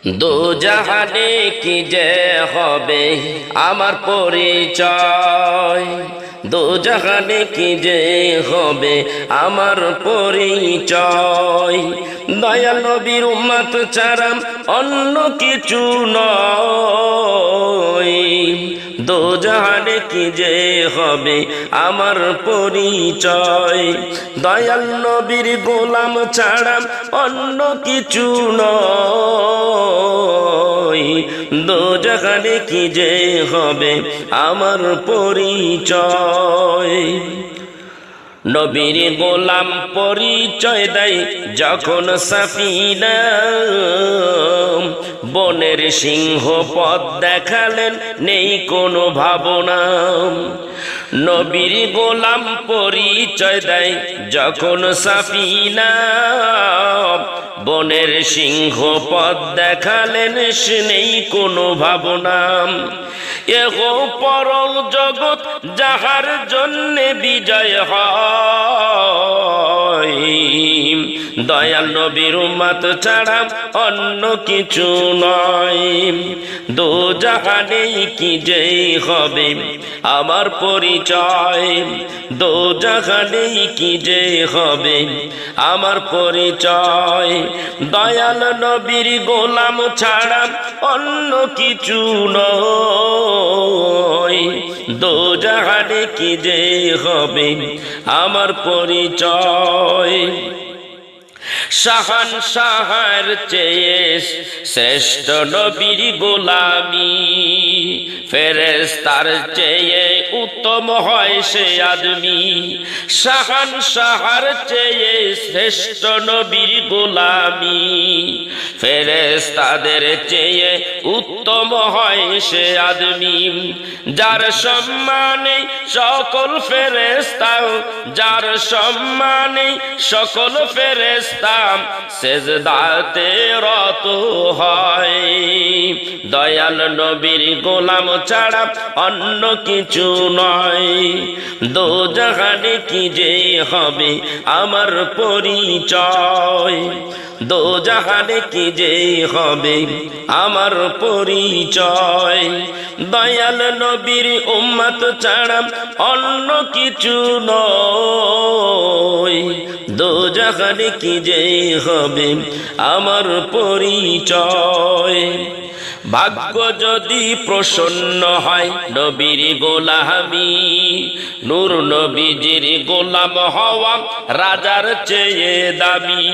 দোজাহানে কি যে হবে আমার পরিচয়, দোজাহানে কি যে হবে আমার পরিচয়। দয়াল নবীর উম্মত ছাড়া অন্য কিছু নয়, দোজাহানে কি যে হবে আমার পরিচয়। দয়াল নবীর গোলাম ছাড়া অন্য কিছু নয়, দোজাহানে কি যে হবে আমার পরিচয়। নবীর গোলাম পরিচয় দেয় যখন সাফিনা, বনের সিংহ পথ দেখালেন নেই কোনো ভাবনা। নবীর গোলাম পরিচয় দেয় যখন সাফিনা, বনের সিংহ পথ দেখালেন সে নেই কোনো ভাবনা। এগো পরম জগৎ যাহার জন্যে বিজয় হয়, দয়াল নবীর উম্মত ছাড়া অন্য কিছু নয়। দোজাহানে কি যে হবে আমার পরিচয়, দোজাহানে কি যে হবে আমার পরিচয়। দয়াল নবীর গোলাম ছাড়া অন্য কিছু নয়, দোজাহানে কি যে হবে আমার পরিচয়। শাহান শাহার চেয়ে শ্রেষ্ঠ নবীর গোলামি, ফেরেশতার চেয়ে উত্তম হয় সে আদমি। শাহান শাহার চেয়ে শ্রেষ্ঠ নবীর গোলামি, ফেরেশতাদের চেয়ে উত্তম হয় সে আদমি। যার সম্মানে সকল ফেরেশতা, যার সম্মানে সকল ফেরেশতা সেজদাতে রত হয়। দয়াল নবীর গোলাম ছাড়া অন্য কিছু নয়, দোজাহানে কি যে হবে আমার পরিচয়, দোজাহানে কি যে হবে আমার পরিচয়। দয়াল নবীর উম্মত ছাড়া অন্য কিছু নয়, দোজাহানে কি যে হবে আমার পরিচয়। ভাগ্য যদি প্রসন্ন হয় নবীর গোলামি, নূর নবীজির গোলাম হওয়া রাজার চেয়ে দামি।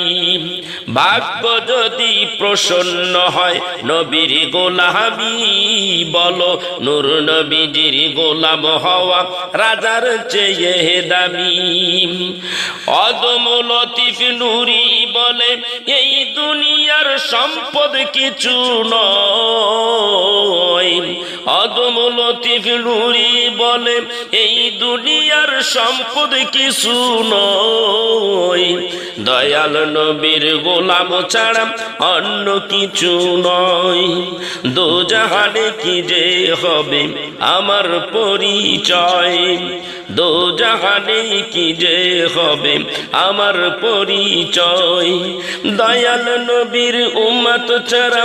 ভাগ্য যদি প্রসন্ন হয় নবীর গোলামি, বলো নূর নবীজির গোলাম হওয়া রাজার চেয়ে দামি। অদম লতিফ নূরি বলে এই দুনিয়ার সম্পদ কিছু নয়, অদম লতিফ নূরি বলে এই দুনিয়ার সম্পদ কিছু নয়। দয়াল নবীর গোলাম ছাড়া অন্য কিছু নয়, দোজাহানে কি যে হবে আমার পরিচয়, দোজাহানে কি যে হবে আমার পরিচয়। দয়াল নবীর উম্মত ছাড়া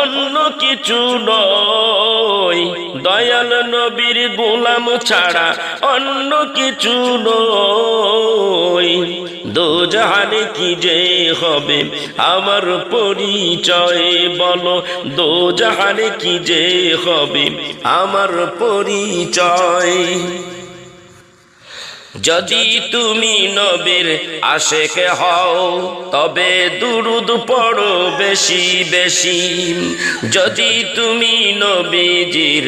অন্য কিছু নয়, দয়াল নবীর গোলাম ছাড়া অন্য কিছু নয়, দোজাহানে কি যে হবে আমার পরিচয়। বলো দোজাহানে কি যে হবে আমার পরিচয়। যদি তুমি নবীর আশেক হও তবে দুরুদ পড়ো বেশি বেশি, যদি তুমি নবীজির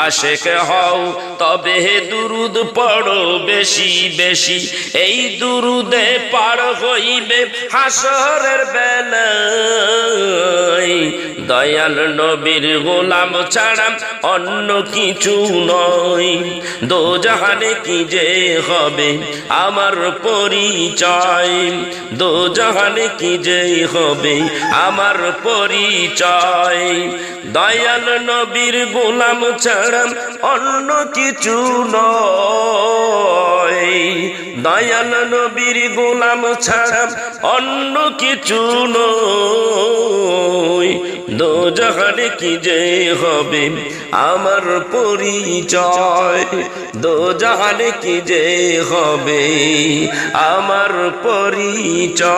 আশেক হও তবে দুরুদ পড়ো বেশি বেশি। এই দুরুদে পার হইবে হাসরের বেলায়, দয়াল নবীর গোলাম ছাড়া অন্য কিছু নয়, দোজাহানে কি যে হবে আমার পরিচয়, দোজাহানে কি যে হবে আমার পরিচয়। দয়াল নবীর গোলাম ছাড়া অন্য কিছু নয়, দয়াল নবীর গোলাম ছাড়া অন্য কিছু নয়, দোজাহানে কি যে হবে আমার পরিচয়, দোজাহানে কি যে হবে আমার পরিচয়।